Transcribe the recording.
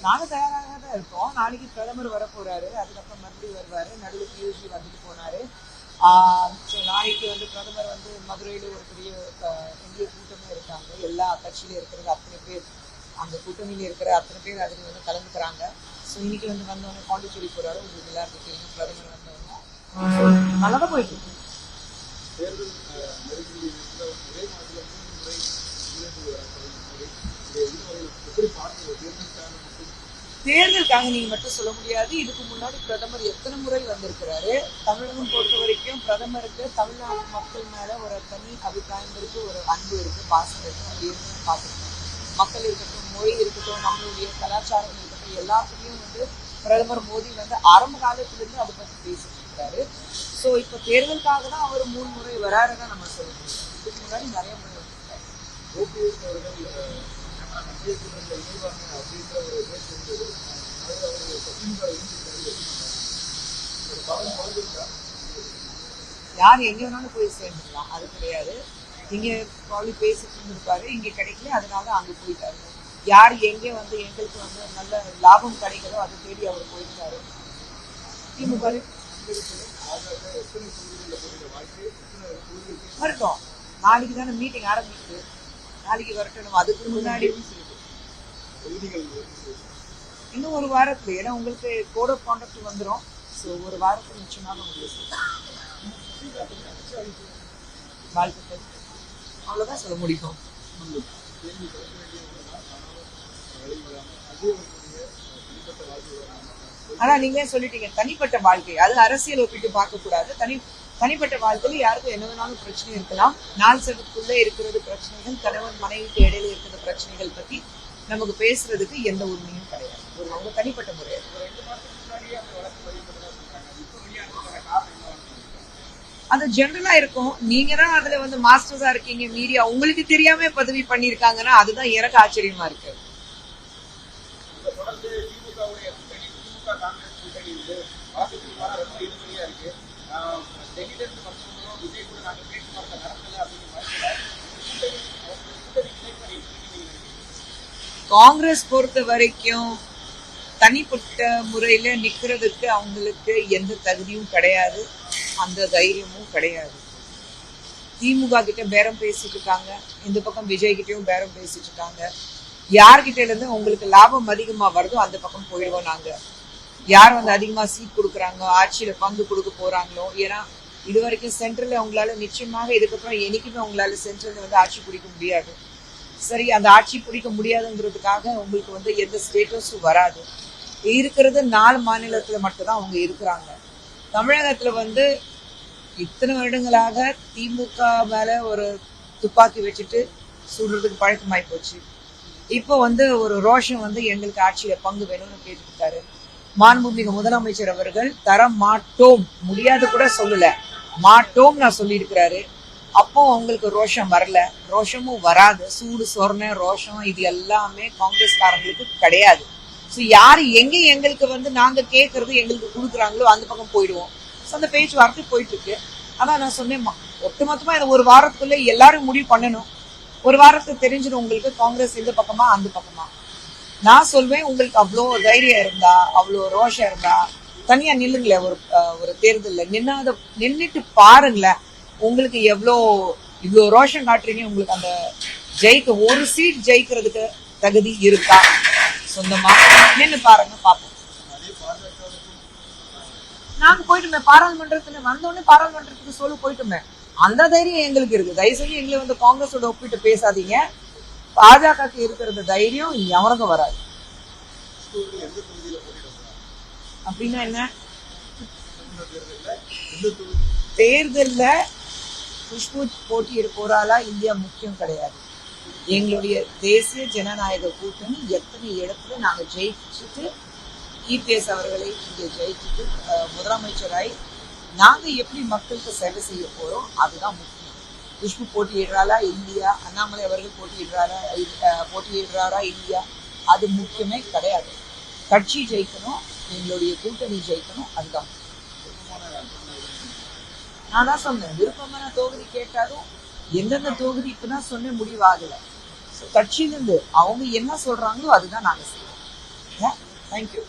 நாங்க தயாராக தான் இருக்கோம். நாளைக்கு பிரதமர் வர போறாரு, அதுக்கப்புறம் மறுபடியும் வருவாரு. நடுவில் பியூசி வந்துட்டு போனாரு. ஸோ நாளைக்கு பிரதமர் மதுரையில் ஒரு பெரிய இந்திய கூட்டமே இருக்காங்க. எல்லா கட்சியிலும் இருக்கிறது அத்தனை பேர், அந்த கூட்டணியில் இருக்கிற அத்தனை பேர் அதில் கலந்துக்கிறாங்க. ஸோ இன்னைக்கு வந்தவொடனே பாண்டிச்சேரி போறாரு. உங்களுக்கு எல்லாருக்கும் தெரியும், பிரதமர் வந்தவங்க நல்லா தான் போயிட்டு இருக்கு. தேர்தலுக்காக நீங்க மட்டும் சொல்ல முடியாது. இதுக்கு முன்னாடி பிரதமர் எத்தனை முறை வந்திருக்கிறாரு. தமிழகம் பொறுத்த வரைக்கும் பிரதமருக்கு தமிழ்நாட்டு மக்கள் மேல ஒரு தனி அபிப்பிராயம் இருக்கு, ஒரு அன்பு இருக்கு, பாசம் இருக்கு. அப்படின்னு பார்த்துருக்கோம். மக்கள் இருக்கட்டும், மொழி இருக்கட்டும், நம்மளுடைய கலாச்சாரம் இருக்கட்டும், எல்லாத்துலேயும் பிரதமர் மோடி ஆரம்ப காலத்திலிருந்து அதை பற்றி பேசிட்டு இருக்காரு. ஸோ இப்போ தேர்தலுக்காக தான் அவர் 3 முறை வராருன்னு நம்ம சொல்ல முடியும். இதுக்கு முன்னாடி நிறைய முறை வந்திருக்காரு. யார் எங்க வேணாலும் போய் சேர்ந்துக்கலாம், அது கிடையாது. இங்க ப்ராப்ளி பேசிட்டு இருந்திருப்பாரு, இங்க கிடைக்கல, அதனால அங்க போயிட்டாரு. யார் எங்க எங்களுக்கு நல்ல லாபம் கிடைக்கிறதோ அதை தேடி அவர் போயிருக்காரு. திமுக வரட்டும், நாளைக்கு தானே மீட்டிங் ஆரம்பிக்குது, நாளைக்கு வரட்டும். அதுக்கு முன்னாடி இன்னும் ஒரு வாரத்துல, ஏன்னா உங்களுக்கு கோட் ஆஃப் கான்டக்ட் வந்துடும். ஸோ ஒரு வாரத்துக்கு நிச்சயமாக உங்களுக்கு வாழ்த்துக்கள், அவ்வளோதான் சொல்ல முடியும். ஆனா நீங்களே சொல்லிட்டீங்க தனிப்பட்ட வாழ்க்கை, அது அரசியல் ஒப்பிட்டு பார்க்க கூடாது. தனிப்பட்ட வாழ்க்கையில யாருக்கும் என்ன வேணாலும் பிரச்சனை இருக்கலாம். நாள் சகத்துக்குள்ள இருக்கிறது பிரச்சனைகள், கணவன் மனைவிக்கு இடையில இருக்கிற பிரச்சனைகள் பத்தி நமக்கு பேசுறதுக்கு எந்த உரிமையும் கிடையாது. அவங்க தனிப்பட்ட முறையாக அது ஜென்ரலா இருக்கும். நீங்க தான் அதுல மாஸ்டர்ஸா இருக்கீங்க, மீடியா உங்களுக்கு தெரியாம பதவி பண்ணிருக்காங்கன்னா அதுதான் எனக்கு ஆச்சரியமா இருக்கு. காங்கிரஸ் பொறுத்த வரைக்கும் தனிப்பட்ட முறையில நிக்கிறதுக்கு அவங்களுக்கு எந்த தகுதியும் கிடையாது, அந்த தைரியமும் கிடையாது. திமுக கிட்ட பேரம் பேசிட்டு இருக்காங்க, இந்த பக்கம் விஜய் கிட்டையும் பேரம் பேசிட்டு இருக்காங்க. யார்கிட்ட இருந்து உங்களுக்கு லாபம் அதிகமா வருதோ அந்த பக்கம் போயிடுவோம் நாங்க. யார் அதிகமா சீட் கொடுக்குறாங்க, ஆட்சியில பங்கு கொடுக்க போறாங்களோ. ஏன்னா இது வரைக்கும் சென்ட்ரல்ல உங்களால நிச்சயமாக இதுக்கப்புறம் என்னைக்குமே உங்களால சென்ட்ரல்ல ஆட்சி பிடிக்க முடியாது. சரி, அந்த ஆட்சி பிடிக்க முடியாதுங்கிறதுக்காக உங்களுக்கு எந்த ஸ்டேட்டஸும் வராது. இருக்கிறது 4 மாநிலத்துல மட்டும்தான் அவங்க இருக்கிறாங்க. தமிழகத்துல இத்தனை வருடங்களாக திமுக மேல ஒரு துப்பாக்கி வச்சுட்டு சுடுறதுக்கு பழக்கமாய் போச்சு. இப்போ ஒரு ரோஷம் எங்களுக்கு ஆட்சியில பங்கு வேணும்னு கேட்டுருக்காரு. மாண்புமிகு முதலமைச்சர் அவர்கள் தர மாட்டோம், முடியாது கூட சொல்லல, மாட்டோம் நான் சொல்லியிருக்கிறாரு. அப்போ அவங்களுக்கு ரோஷம் வரல, ரோஷமும் வராது. சூடு சொரண ரோஷம் இது எல்லாமே காங்கிரஸ்காரங்களுக்கு கிடையாது. ஸோ யாரு எங்களுக்கு நாங்க கேட்கறது எங்களுக்கு கொடுக்குறாங்களோ அந்த பக்கம் போயிடுவோம். ஸோ அந்த பேச்சுவார்த்தை போயிட்டு இருக்கு. அதான் நான் சொன்னேன், ஒட்டுமொத்தமா இந்த ஒரு வாரத்துக்குள்ள எல்லாரும் முடிவு பண்ணணும். ஒரு வாரத்துக்கு தெரிஞ்சிடும் உங்களுக்கு காங்கிரஸ் இந்த பக்கமா அந்த பக்கமா. நான் சொல்வேன், உங்களுக்கு அவ்வளோ தைரியம் இருந்தா, அவ்வளோ ரோஷம் இருந்தா தனியா நில்லுங்களேன். ஒரு தேர்தல்ல நின்னுட்டு பாருங்களேன், உங்களுக்கு இவ்வளோ ரோஷம் காட்டுறீங்க. உங்களுக்கு அந்த ஒரு சீட் ஜெயிக்கிறதுக்கு தகுதி இருக்கா? சொந்தமா நின்று பாருங்க, பாப்போம். நாங்க போயிட்டுமே பாராளுமன்றத்துல வந்தோடனே பாராளுமன்றத்துக்கு சொல்லு போயிட்டுமே. அந்த தைரியம் எங்களுக்கு இருக்கு. தயவு செஞ்சு எங்களை காங்கிரஸோட ஒப்பிட்டு பேசாதீங்க. பாஜகக்கு இருக்கிற தைரியம் எவனுக்கும் வராது. அப்படின்னா என்ன? தேர்தல்ல குஷ்பு போட்டியிட போறாளா இந்தியா முக்கியம் கிடையாது. எங்களுடைய தேசிய ஜனநாயக கூட்டணி எத்தனை இடத்துல நாங்க ஜெயிச்சுட்டு இபிஎஸ் அவர்களை இங்கே ஜெயிச்சுட்டு முதலமைச்சராய் நாங்க எப்படி மக்களுக்கு சேவை செய்ய போறோம் அதுதான் முக்கியம். குஷ்பு போட்டியிடுறாளா இந்தியா, அண்ணாமலை அவர்கள் போட்டியிடுறாரா இந்தியா, அது முக்கியமே கிடையாது. கட்சி ஜெயிக்கணும், எங்களுடைய கூட்டணி ஜெயிக்கணும், அதுதான். நான் தான் சொன்னேன், விருப்பமான தொகுதி கேட்டாலும் எந்தெந்த தொகுதி இப்பதான் சொன்ன முடிவாகல. கட்சியிலிருந்து அவங்க என்ன சொல்றாங்களோ அதுதான் நாங்க செய்வோம். தேங்க்யூ.